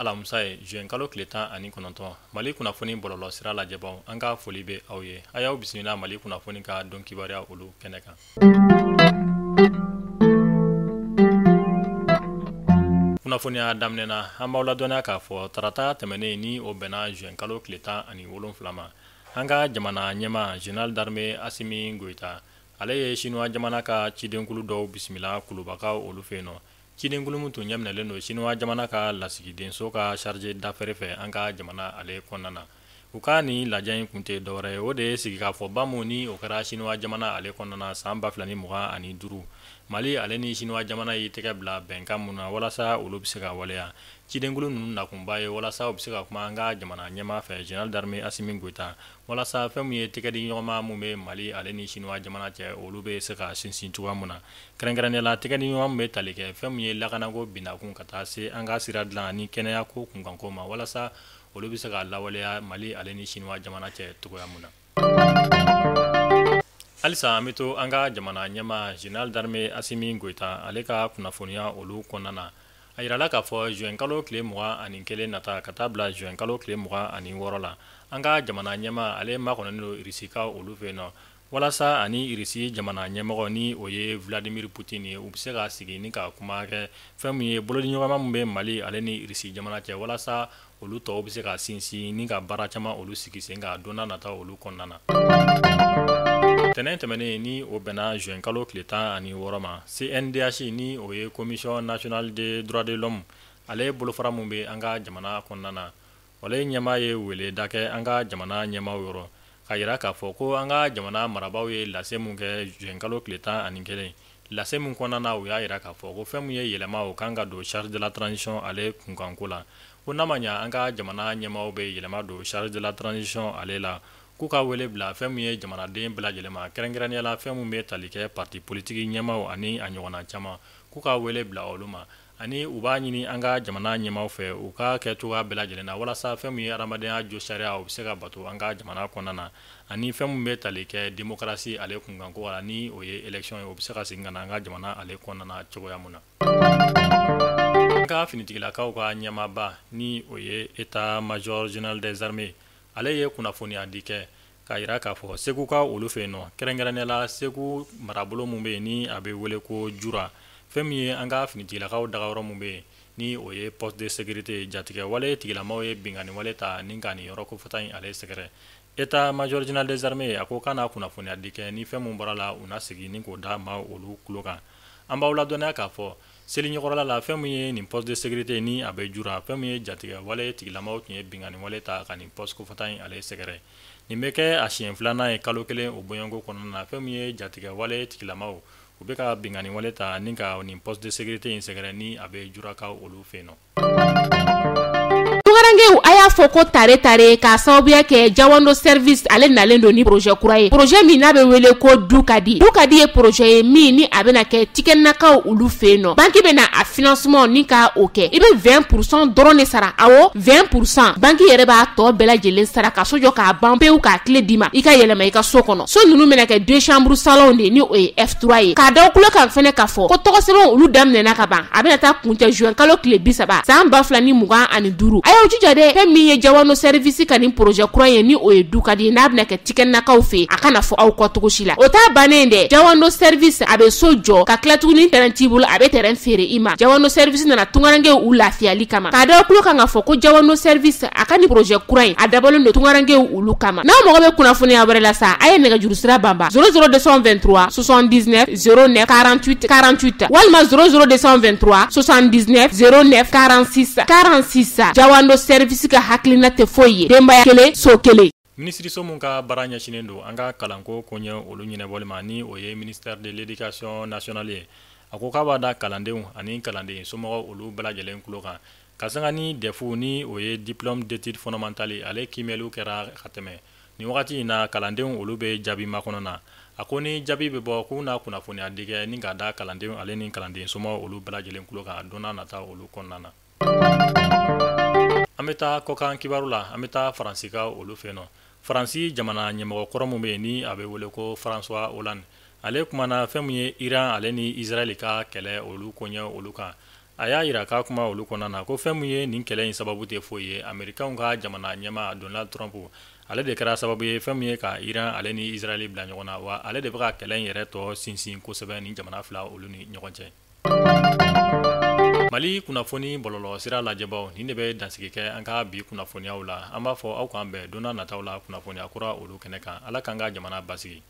Alamusa ye juin kalo tile 19 Mali kunnafoni bɔlɔlɔ sira lajɛbaw an ka foli bɛ aw ye a y'aw bisimila Mali kunnafoni ka dɔn kibaruya olu kɛnɛ kan. Kunnafoniya daminɛna an b'aw ladɔnniya k'a fɔ tarata tɛmɛnen ni o bɛnna juin kalo tile 17 ma an ka jamana ɲɛma Général d'armée Assimi Goïta ale ye Chinois jamana ka cidenkulu dɔw bisimila kulubakaw olu fɛ yen nɔ. Cidenkulu min tun ɲɛminɛlen don Chinois jamana ka lasigidenso ka charge d'affaires fɛ an ka jamana ale kɔnɔna na. U ka ni lajɛ in kun tɛ dɔwɛrɛ ye o de ye sigikafɔba mun ni o kɛra Chinois jamana ale kɔnɔna na san 2025 Mali ale ni Chinois jamana yi tɛgɛ bila bɛnkan mun na walasa olu bɛ se ka waleya. Cidenkulu ninnu nakunba ye walasa u bɛ se ka kuma an ka jamana ɲɛma fɛ Général d'armée Assimi Goïta walasa fɛn mun ye tɛgɛdiɲɔgɔnma mun bɛ Mali ale ni Chinois jamana cɛ olu bɛ se ka sinsin cogoya mun na. Kɛrɛnkɛrɛnnenya tɛgɛdiɲɔgɔn mun bɛ tali kɛ fɛn mun ye lakanako binakun ka taa se an ka sira dilan ani kɛnɛya ko kunkanko ma walasa olu bɛ se ka lawaleya Mali ale ni Chinois jamana cɛ cogoya mun na. Halisa an bɛ to an ka jamana ɲɛma Général d'armée Assimi Goïta ale ka kunnafoniya olu kɔnɔna na. A yirala k'a fɔ juin kalo tile 21 nata ka taa bila juin kalo tile 26 la an ka jamana ɲɛma ale makɔnɔnen don Rusika olu fɛ yen nɔ walasa ani Rusi jamana ɲɛmɔgɔ ni o ye Vladimir Poutine ye u bɛ se ka sigi ni ka kuma kɛ fɛn mun ye bolodiɲɔgɔnma mun bɛ Mali ale ni Rusi jamana cɛ walasa olu tɔw bɛ se ka sinsin ni ka baara caman olu sigi sen ka don n'a nataw olu kɔnɔna na. Tɛnɛn tɛmɛnen ni o bɛnna juin kalo tile 16 ma CNDH ni o ye Commission nationale des droits de l'homme ale bolofara mun bɛ an ka jamana kɔnɔna na wale ɲɛma ye wele da kɛ an ka jamana ɲɛmaw yɔrɔ ka yira k'a fɔ ko an ka jamana marabaaw ye lase mun kɛ juin kalo tile 11 lase mun kɔnɔna na u y'a yira k'a fɔ ko fɛn mun ye yɛlɛma o kan ka don charge de la transition ale kunkanko la ko n'a ma ɲa an ka jamana ɲɛmaw bɛ yɛlɛma don charge de la transition ale la k'u ka wele bila fɛn mun ye jamanaden bɛɛ lajɛlen ma kɛrɛnkɛrɛnnenya la fɛn mun bɛ tali kɛ parti politique ɲɛmaw ani a ɲɔgɔnna caman k'u ka wele bila olu ma ani u b'a ɲini an ka jamana ɲɛmaw fɛ u ka kɛ cogoya bɛɛ lajɛlen na walasa fɛn mun ye adamadenya jo sariya u bɛ se ka bato an ka jamana kɔnɔna na ani fɛn mun bɛ tali kɛ démocratie ale kunkanko la ni o ye élection ye o bɛ se ka segin ka na an ka jamana ale kɔnɔna na cogoya mun na. An ka finitigilakaw ka ɲɛmaaba ni o ye état major général des armées ale ye kunnafoniya di kɛ k'a yira k'a fɔ Segu ka olu fɛ yen nɔ kɛrɛnkɛrɛnnenya la Segu marabolo mun bɛ yen ni a bɛ wele ko Jura fɛn min ye an ka finitigilakaw dagayɔrɔ mun bɛ yen ni o ye poste de sécurité jatigɛ wale tigilamaw ye bingani wale ta ni ka nin yɔrɔ kofɔta in ale sɛgɛrɛ état major général des armées a ko k'a na kunnafoniya di kɛ ni fɛn mun bɔra la u na segin ni k'o d'a ma olu tulo kan an b'aw ladɔnniya k'a fɔ seli ɲɛkɔrɔla la fɛn mun ye nin poste de sécurité ni a bɛ Jura fɛn mun ye jatigɛ wale tigilamaw tun ye bingani wale ta ka nin poste kofɔta in ale sɛgɛrɛ nin bɛ kɛ a siɲɛ 2nan ye kalo kelen o bɔɲɔgɔnko kɔnɔna na fɛn mun ye jatigɛ wale tigilamaw u bɛ ka bingani wale ta ni ka nin poste de sécurité in sɛgɛrɛ ni a bɛ Jurakaw olu fɛ yen nɔ. Tungarankew a y'a fɔ ko tare k'a sababuya kɛ Jawando service ale nalen don ni projet kura ye projet min n'a bɛ wele ko du ka di ye projet ye min ni a bɛna kɛ tikɛnakaw olu fɛ yen nɔ banki bɛna a financement ni ka o kɛ i bɛ 20% dɔrɔn de sara awɔ 20% banki yɛrɛ b'a tɔ bɛɛ lajɛlen sara ka so jɔ k'a ban pewu k'a tile d'i ma i ka yɛlɛma i ka so kɔnɔ so ninnu bɛna kɛ 2 chambre salon de ni o ye F3 ye k'a da kulo kan fɛnɛ k'a fɔ ko tɔgɔsɛbɛn olu daminɛna ka ban a bɛna taa kuncɛ juin kalo tile 30 san 2025 a y'aw jija dɛ fɛn min ye Jawando service ka nin projet kura ye ni o ye du ka di n'a bɛna kɛ tikɛnakaw fɛ a kana fɔ aw kɔ cogo si la o t'a bannen dɛ Jawando service a bɛ so jɔ ka tila tuguni terrain t'i bolo a bɛ terrain feere i ma Jawando service nana tungarankew u lafiyali kama k'a da kulo kan ka fɔ ko Jawando service a ka nin projet kura in a dabɔlen don tungarankew olu kama n'aw mɔgɔ bɛ kunnafoniya wɛrɛ la sa a ye nɛgɛjuru sira banba 00223 79 09 48 48 walima 00223 79 09 46 46 Jawando service ka hakilina tɛ foyi ye denbaya kelen so kelen. Minisiriso mun ka baara ɲɛsinnen don an ka kalanko koɲɛ olu ɲɛnɛbɔli ma ni o ye ministère de l'éducation nationale ye a ko k'a b'a da kalandenw ani kalanden somɔgɔw olu bɛɛ lajɛlen tulo kan ka sanga ni DEF ni o ye diplôme d'études fondamentales ale kiimɛliw kɛra ka tɛmɛ nin wagati in na kalandenw olu bɛ jaabi makɔnɔ na a ko ni jaabi bɛ bɔ k'u na kunnafoniya di kɛ ni ka da kalandenw ale ni kalanden somɔgɔw olu bɛɛ lajɛlen tulo kan don n'a nata olu kɔnɔna na. An bɛ taa kɔkan kibaru la an bɛ taa Faransi ka olu fɛ yen nɔ Faransi jamana ɲɛmɔgɔ kɔrɔ mun bɛ yen ni a bɛ wele ko François Hollande ale kumana fɛn mun ye Iran ale ni Israël ka kɛlɛ olu koɲɛ olu kan a y'a yira k'a kuma olu kɔnɔna na ko fɛn min ye nin kɛlɛ in sababu tɛ foyi ye Amerikanw ka jamana ɲɛmaa Donald Trump ale de kɛra sababu ye fɛn min ye ka Iran ale ni Israel bila ɲɔgɔn na wa ale de bɛ ka kɛlɛ in yɛrɛ tɔ sinsin kosɛbɛ ni jamana fila olu ni ɲɔgɔn cɛ. Mali kunnafoni bɔlɔlɔ sira lajɛbaw nin de bɛ dansigi kɛ an ka bi kunnafoniyaw la. An b'a fɔ aw k'an bɛn donna nataw la kunnafoniya kura olu kɛnɛ kan. Ala k'an ka jamana basigi.